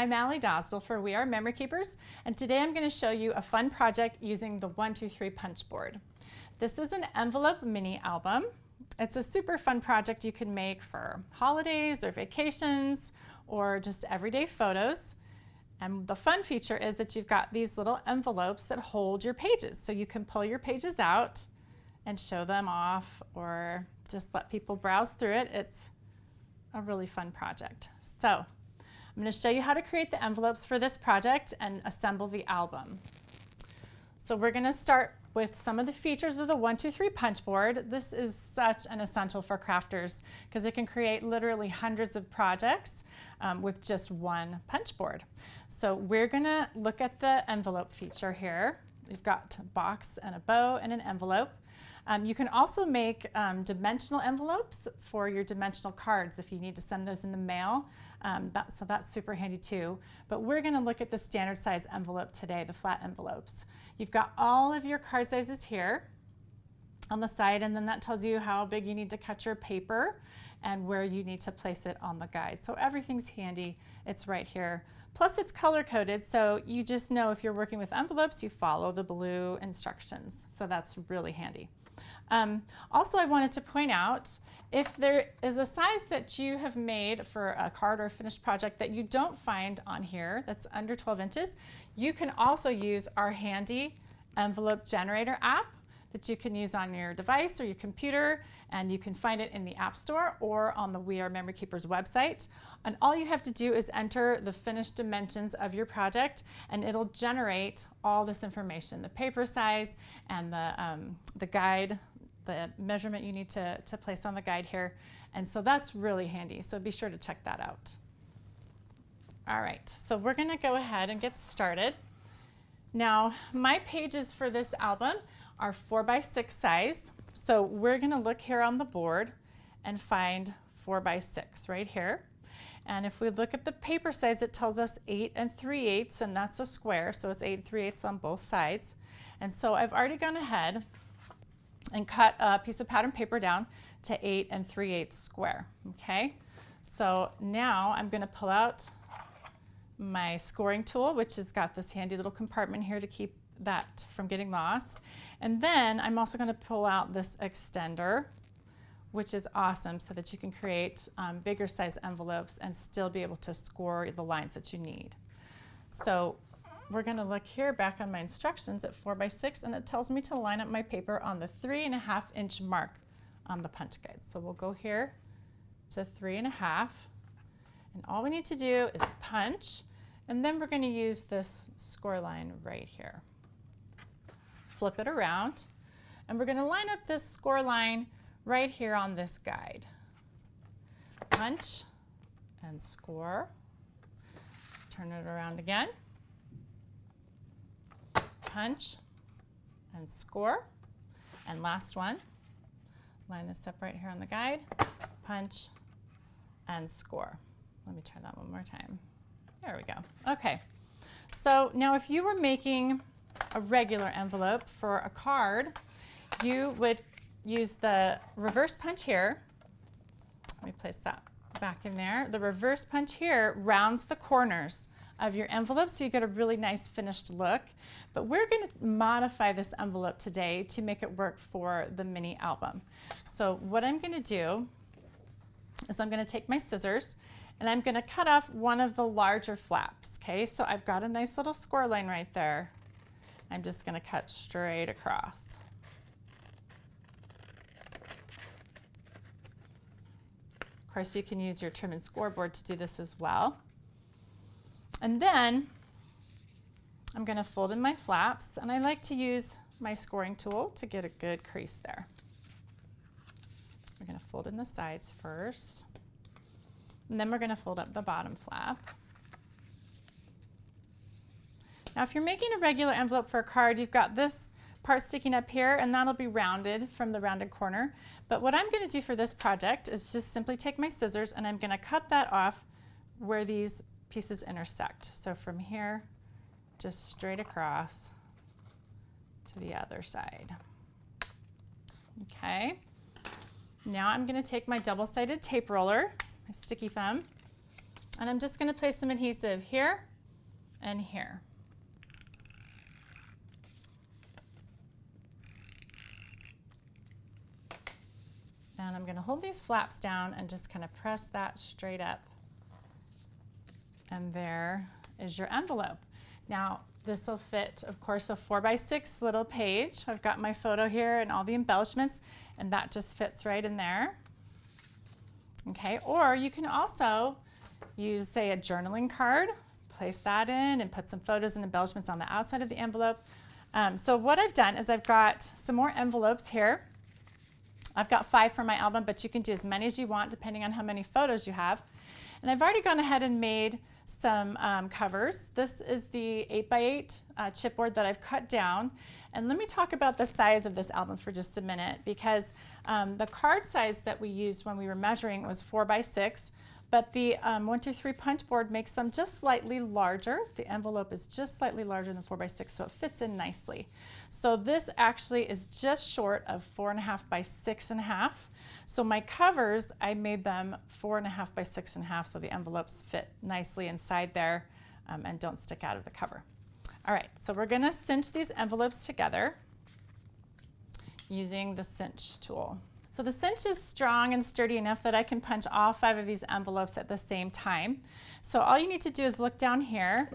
I'm Allie Dosdell for We Are Memory Keepers, and today I'm going to show you a fun project using the 123 punch board. This is an envelope mini album. It's a super fun project you can make for holidays or vacations or just everyday photos. And the fun feature is that you've got these little envelopes that hold your pages, so you can pull your pages out and show them off or just let people browse through it. It's a really fun project. So I'm going to show you how to create the envelopes for this project and assemble the album. So we're going to start with some of the features of the 123 punch board. This is such an essential for crafters because it can create literally hundreds of projects with just one punch board. So we're going to look at the envelope feature here. We've got a box and a bow and an envelope. You can also make dimensional envelopes for your dimensional cards if you need to send those in the mail. So that's super handy too. But we're going to look at the standard size envelope today, the flat envelopes. You've got all of your card sizes here on the side, and then that tells you how big you need to cut your paper and where you need to place it on the guide. So everything's handy. It's right here. Plus it's color coded, so you just know if you're working with envelopes, you follow the blue instructions. So that's really handy. Also, I wanted to point out, if there is a size that you have made for a card or a finished project that you don't find on here that's under 12 inches, you can also use our handy envelope generator app that you can use on your device or your computer, and you can find it in the App Store or on the We Are Memory Keepers website. And all you have to do is enter the finished dimensions of your project, and it'll generate all this information, the paper size and the guide, the measurement you need to place on the guide here. And so that's really handy, so be sure to check that out. All right, so we're gonna go ahead and get started. Now, my pages for this album are 4x6 size. So we're gonna look here on the board and find 4x6 right here. And if we look at the paper size, it tells us 8 3/8, and that's a square, so it's 8 3/8 on both sides. And so I've already gone ahead and cut a piece of pattern paper down to 8 3/8 square, okay? So now I'm gonna pull out my scoring tool, which has got this handy little compartment here to keep that from getting lost. And then I'm also gonna pull out this extender, which is awesome so that you can create bigger size envelopes and still be able to score the lines that you need. So we're gonna look here back on my instructions at 4x6, and it tells me to line up my paper on the 3.5 inch mark on the punch guide. So we'll go here to 3.5, and all we need to do is punch, and then we're gonna use this score line right here. Flip it around, and we're gonna line up this score line right here on this guide. Punch and score. Turn it around again. Punch and score. And last one, line this up right here on the guide. Punch and score. Let me try that one more time. There we go. Okay, so now if you were making a regular envelope for a card, you would use the reverse punch here. Let me place that back in there. The reverse punch here rounds the corners of your envelope so you get a really nice finished look. But we're going to modify this envelope today to make it work for the mini album. So what I'm going to do is I'm going to take my scissors and I'm going to cut off one of the larger flaps. Okay, so I've got a nice little score line right there. I'm just going to cut straight across. Of course, you can use your trim and scoreboard to do this as well. And then I'm going to fold in my flaps, and I like to use my scoring tool to get a good crease there. We're going to fold in the sides first, and then we're going to fold up the bottom flap. Now, if you're making a regular envelope for a card, you've got this part sticking up here, and that'll be rounded from the rounded corner. But what I'm going to do for this project is just simply take my scissors, and I'm going to cut that off where these pieces intersect. So from here, just straight across to the other side. Okay. Now I'm going to take my double-sided tape roller, my sticky thumb, And I'm just going to place some adhesive here and here. And I'm going to hold these flaps down and just kind of press that straight up. And there is your envelope. Now, this will fit, of course, a 4x6 little page. I've got my photo here and all the embellishments, and that just fits right in there. Okay, or you can also use, say, a journaling card, place that in and put some photos and embellishments on the outside of the envelope. So what I've done is I've got some more envelopes here. I've got 5 for my album, but you can do as many as you want depending on how many photos you have. And I've already gone ahead and made some covers. This is the 8x8 chipboard that I've cut down. And let me talk about the size of this album for just a minute, because the card size that we used when we were measuring was 4x6, but the 123 punch board makes them just slightly larger. The envelope is just slightly larger than 4x6, so it fits in nicely. So this actually is just short of 4.5 by 6.5. So my covers, I made them 4.5 by 6.5, so the envelopes fit nicely inside there and don't stick out of the cover. All right, so we're gonna cinch these envelopes together using the cinch tool. So the cinch is strong and sturdy enough that I can punch all 5 of these envelopes at the same time. So all you need to do is look down here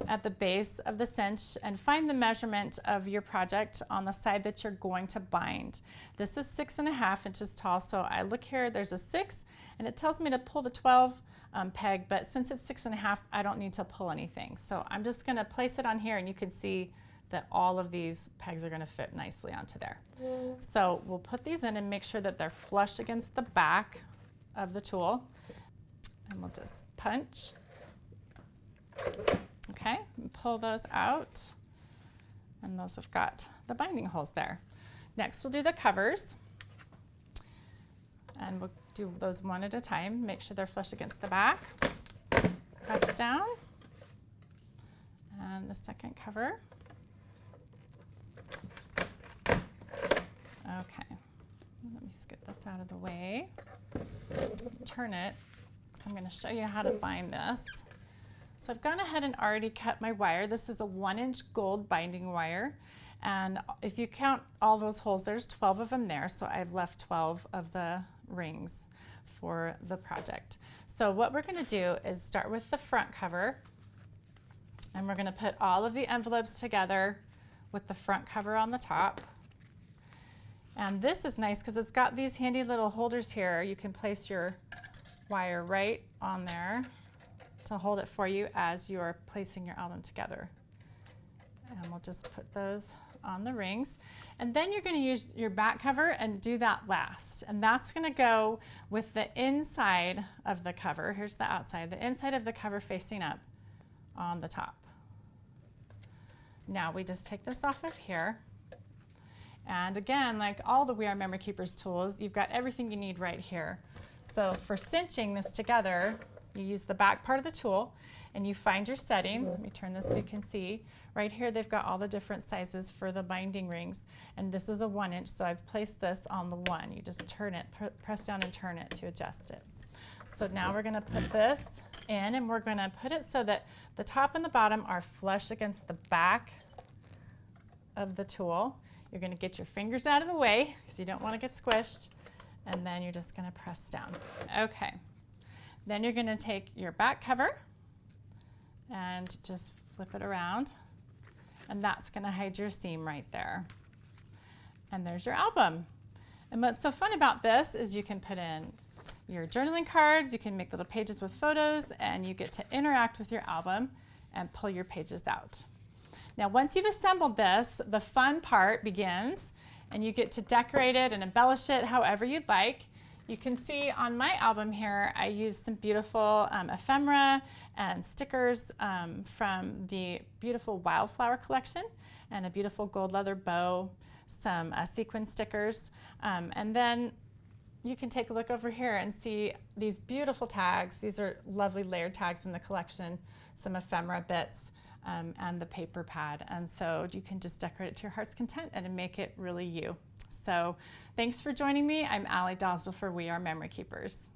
at the base of the cinch and find the measurement of your project on the side that you're going to bind. This is 6.5 inches tall, so I look here, there's a 6, and it tells me to pull the 12 peg, but since it's 6.5, I don't need to pull anything. So I'm just gonna place it on here, and you can see that all of these pegs are gonna fit nicely onto there. So we'll put these in and make sure that they're flush against the back of the tool. And we'll just punch. Okay, and pull those out. And those have got the binding holes there. Next we'll do the covers. And we'll do those one at a time. Make sure they're flush against the back. Press down. And the second cover. Okay, let me scoot this out of the way. Turn it, because I'm going to show you how to bind this. So I've gone ahead and already cut my wire. This is a 1-inch gold binding wire. And if you count all those holes, there's 12 of them there. So I've left 12 of the rings for the project. So what we're going to do is start with the front cover. And we're going to put all of the envelopes together with the front cover on the top. And this is nice because it's got these handy little holders here. You can place your wire right on there to hold it for you as you're placing your album together. And we'll just put those on the rings. And then you're going to use your back cover and do that last. And that's going to go with the inside of the cover. Here's the outside. The inside of the cover facing up on the top. Now we just take this off of here. And again, like all the We Are Memory Keepers tools, you've got everything you need right here. So for cinching this together, you use the back part of the tool and you find your setting. Let me turn this so you can see. Right here they've got all the different sizes for the binding rings. And this is a 1-inch, so I've placed this on the 1. You just turn it, press down and turn it to adjust it. So now we're going to put this in, and we're going to put it so that the top and the bottom are flush against the back of the tool. You're going to get your fingers out of the way because you don't want to get squished, and then you're just going to press down. Okay. Then you're going to take your back cover and just flip it around, and that's going to hide your seam right there. And there's your album. And what's so fun about this is you can put in your journaling cards, you can make little pages with photos, and you get to interact with your album and pull your pages out. Now, once you've assembled this, the fun part begins, and you get to decorate it and embellish it however you'd like. You can see on my album here, I used some beautiful ephemera and stickers from the beautiful Wildflower collection, and a beautiful gold leather bow, some sequin stickers, and then you can take a look over here and see these beautiful tags. These are lovely layered tags in the collection, some ephemera bits, and the paper pad. And so you can just decorate it to your heart's content and make it really you. So thanks for joining me. I'm Allie Dosdell for We Are Memory Keepers.